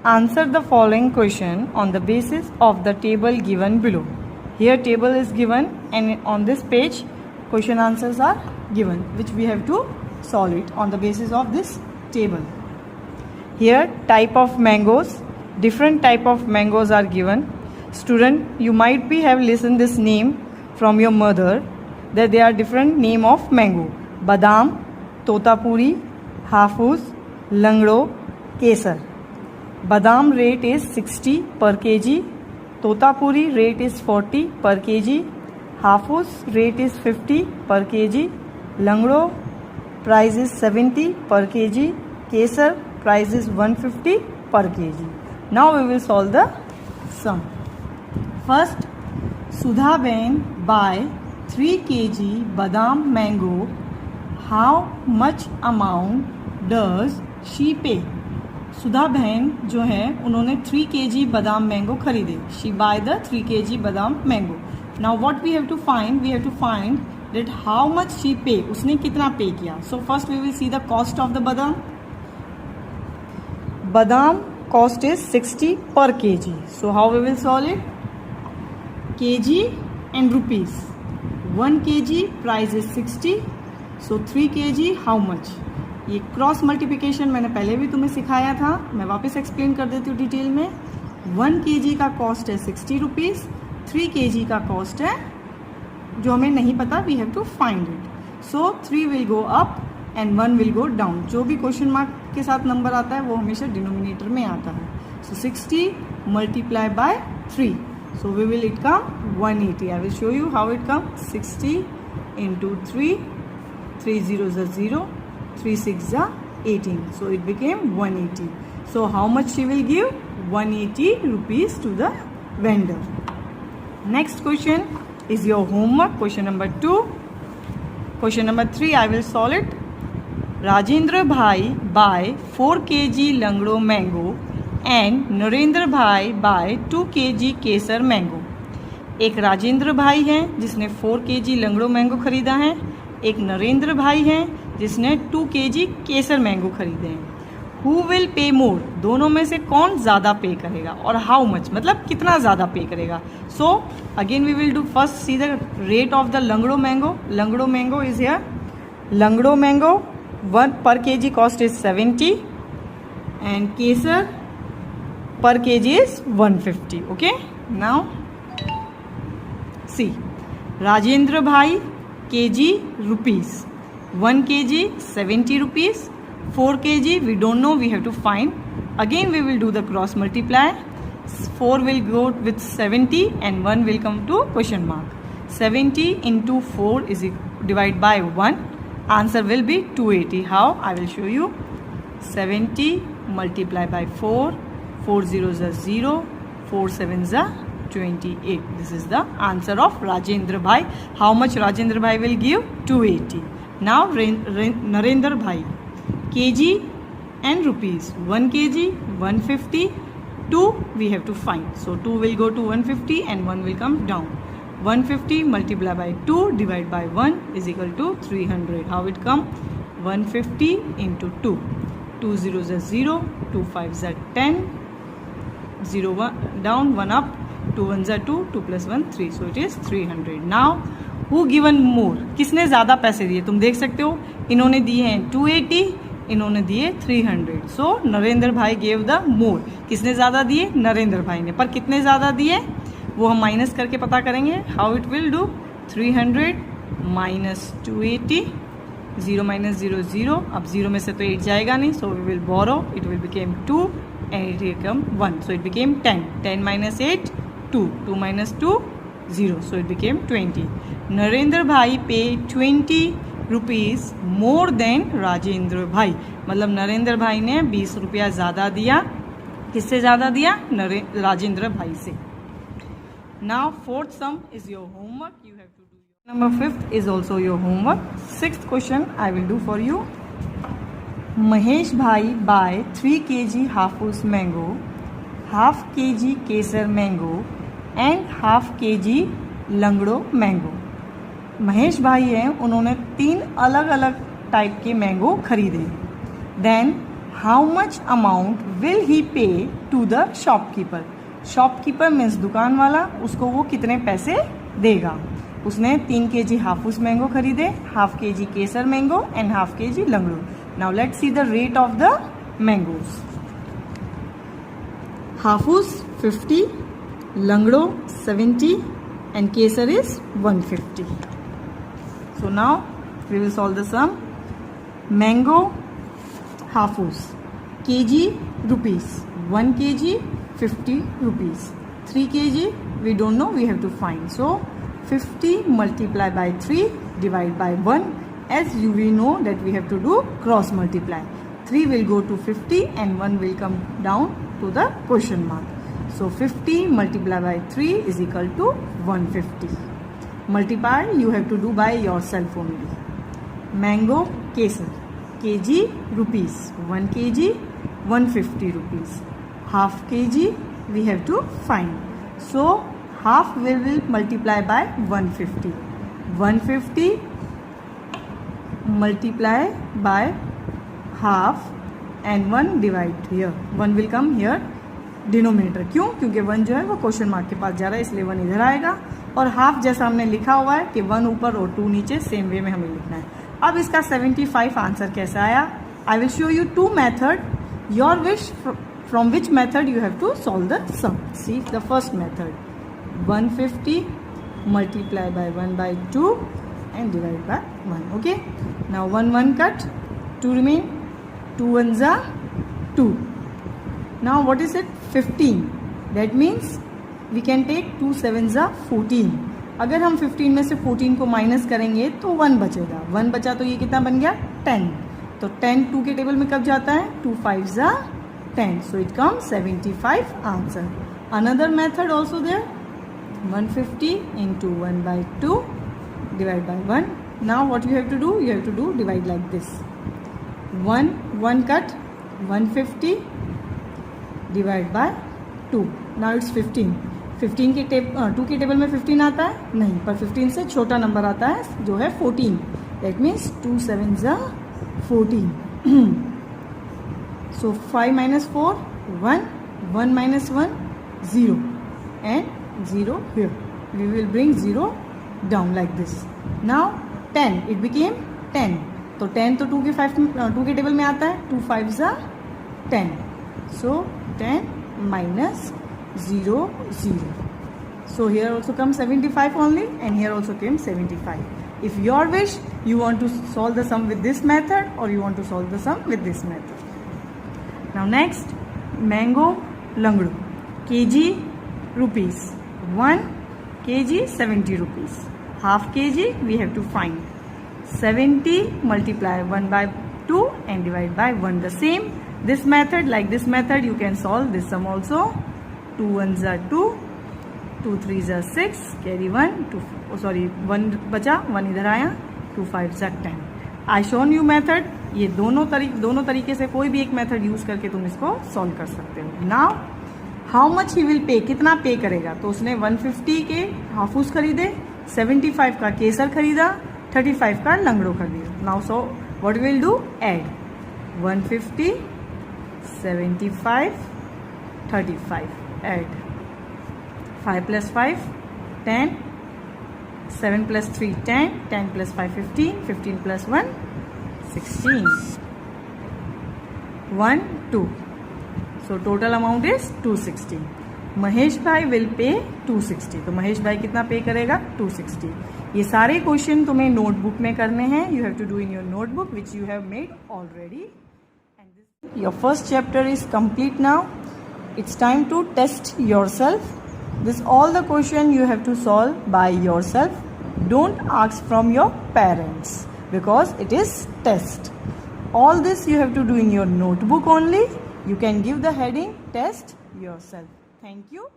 Answer the following question on the basis of the table given below. Here table is given and on this page question answers are given, which we have to solve it on the basis of this table. Here type of mangoes, different type of mangoes are given. Student, you might be have listened this name from your mother, that there are different name of mango. Badam, Totapuri, Hafuz, Langdo, Kesar. Badam rate is 60 per kg, Totapuri rate is 40 per kg, Hafuz rate is 50 per kg, Langdo price is 70 per kg, Kesar price is 150 per kg. Now we will solve the sum. First, Sudha Ben buy 3 kg Badam mango. How much amount does she pay? सुधा बहन जो है उन्होंने 3 kg बादाम mango खरीदे. She buy the 3 kg बादाम mango. Now what we have to find that how much she pay, उसने कितना pay किया. So first we will see the cost of the badam. Badam cost is 60 per kg. So how we will solve it. kg and rupees. 1 kg price is 60. So 3 kg how much. ये cross multiplication मैंने पहले भी तुम्हें सिखाया था, मैं वापस explain कर देती हूँ डिटेल में. 1 kg का कॉस्ट है 60 रुपीज़. 3 kg का कॉस्ट है जो हमें नहीं पता, we have to find it. So 3 will go up and 1 will go down. जो भी क्वेश्चन मार्क के साथ नंबर आता है वो हमेशा डिनोमिनेटर में आता है. So 60 multiply by 3. So we will it come 180. I will show you how it come. 60 into 3, 3 zeros are 0, 3 6 are 18. So it became 180. So how much she will give? 180 rupees to the vendor. Next question is your homework. Question number 2. Question number 3 I will solve it. Rajendra Bhai buy 4 kg Langdo mango and Narendra Bhai buy 2 kg Kesar mango. एक राजेंद्र भाई हैं जिसने 4 kg Langdo mango खरीदा है. एक नरेंद्र भाई हैं जिसने 2 kg केसर मैंगो खरीदे हैं. हु विल पे मोर, दोनों में से कौन ज़्यादा पे करेगा, और हाउ मच मतलब कितना ज़्यादा पे करेगा. So again we will do first see the rate of the Langdo mango. Langdo mango is here. Langdo mango 1 per kg cost is 70 and Kesar per kg is 150. Okay, now see Rajendra bhai kg rupees. 1 kg 70 rupees. 4 kg we don't know, we have to find. Again we will do the cross multiply. 4 will go with 70 and 1 will come to question mark. 70 into 4 is divided by 1. Answer will be 280. How? I will show you. 70 multiply by 4. 4 zeros are 0. 4 sevens are 28. This is the answer of Rajendra Bhai. How much Rajendra Bhai will give? 280. Now Narendra Bhai, kg and rupees. 1 kg 150. 2 we have to find. So 2 will go to 150 and 1 will come down. 150 multiply by 2 divide by 1 is equal to 300. How it come? 150 into 2. 2 zeros are 0. 2 5s are 10. 0 1 down, 1 up. 2 1s are 2. 2 plus 1 3. So it is 300. Now who given more, किसने ज़्यादा पैसे दिए. तुम देख सकते हो इन्होंने दिए हैं 280, इन्होंने दिए 300. सो नरेंद्र भाई गेव द मोर. किसने ज़्यादा दिए? नरेंद्र भाई ने. पर कितने ज़्यादा दिए वो हम माइनस करके पता करेंगे. How it will do. 300 minus 280. 0 minus 0 0. अब 0 में से तो 8 जाएगा नहीं. So we will borrow. It will became 2 and it will come 1. So it became 10. 10 minus 8 2. 2 minus 2 0. So it became 20. Narendra Bhai paid 20 rupees more than Rajendra Bhai. मतलब नरेंद्र भाई ने 20 रुपया ज़्यादा दिया. किससे ज़्यादा दिया? राजेंद्र भाई से. Now fourth sum is your homework. You have to do. Number 5th is also your homework. 6th question I will do for you. Mahesh Bhai buy 3 kg Hafuz mango, half kg Kesar mango and half kg Langdo mango. Mahesh bhai हैं, उन्होंने 3 अलग अलग type के mango खरीदे. Then how much amount will he pay to the shopkeeper. Shopkeeper means दुकान वाला, उसको वो कितने पैसे देगा. उसने 3 kg हाफूस मैंगो खरीदे, half kg Kesar mango and half kg Langdo. Now let's see the rate of the mangoes. Hapus 50, Langdo 70 and kesar is 150. So now we will solve the sum. Mango hafus kg rupees, 1 kg 50 rupees, 3 kg we don't know, we have to find. So 50 multiply by 3 divide by 1. As we know that we have to do cross multiply. 3 will go to 50 and 1 will come down to the question mark. So 50 multiplied by 3 is equal to 150. Multiply you have to do by yourself only. Mango kesar kg rupees, 1 kg 150 rupees, half kg we have to find. So half we will multiply by 150. 150 multiply by half and 1 divide here. 1 will come here denominator. क्यों? क्योंकि 1 जो है वो question mark के पास जा रहा है, इसलिए 1 इधर आएगा. और हाफ जैसा हमने लिखा हुआ है कि 1 ऊपर और 2 नीचे, सेम वे में हमें लिखना है. अब इसका 75 आंसर कैसे आया? I will show you 2 method. Your wish from which method you have to solve the sum. See the first method. 150 multiply by 1 by 2 and divide by 1. Okay. Now 1 cut, 2 remain. 2 1s are 2. Now what is it? 15. That means we can take 2 7s are 14. अगर हम 15 में से 14 को minus करेंगे तो 1 बचेगा. 1 बचा तो ये कितना बन गया? 10. तो 10 2 के टेबल में कब जाता है? 2 5s are 10. So it comes 75 answer. Another method also there. 150 into 1 by 2 divide by 1. Now what you have to do? You have to do divide like this. 1 cut, 150 divide by 2. Now it's 15. 15 के 2 के table में 15 आता है? नहीं, पर 15 से छोटा number आता है जो है 14. That means 2 7s are 14. So 5 minus 4 1, 1 minus 1 0 and 0 here. We will bring 0 down like this. Now 10 it became 10. तो 10 तो 2 के टेबल में आता है. 2 5s are 10. So 10 minus 0 0. So here also comes 75 only and here also came 75. If your wish, you want to solve the sum with this method or you want to solve the sum with this method. Now next, mango langdu kg rupees, 1 kg 70 rupees, half kg we have to find. 70 multiply 1 by 2 and divide by 1. The same. This method, like this method, you can solve this sum also. 2 1s are 2, 2 3s are 6, carry 1, 1 बचा, 1 इधर आया, 2 5s are 10. I shown you method. ये दोनों तरीके से कोई भी एक मेथड यूज करके तुम इसको सॉल्व कर सकते हो. Now how much he will pay? कितना पे करेगा? तो उसने 150 के हाफूस खरीदे, 75 का केसर खरीदा, 35 का लंगड़ो खरीदा. Now so what we will do? Add 150 75 35. Add 5 plus 5 10, 7 plus 3 10, 10 plus 5 15, 15 plus 1 16. 1 2. So total amount is 260. Mahesh भाई विल पे 260. तो महेश भाई कितना पे करेगा? 260. ये सारे क्वेश्चन तुम्हें नोटबुक में करने हैं. You have to do in your notebook which you have made already. Your first chapter is complete now. It's time to test yourself. This all the question you have to solve by yourself. Don't ask from your parents because it is test. All this you have to do in your notebook only. You can give the heading test yourself. Thank you.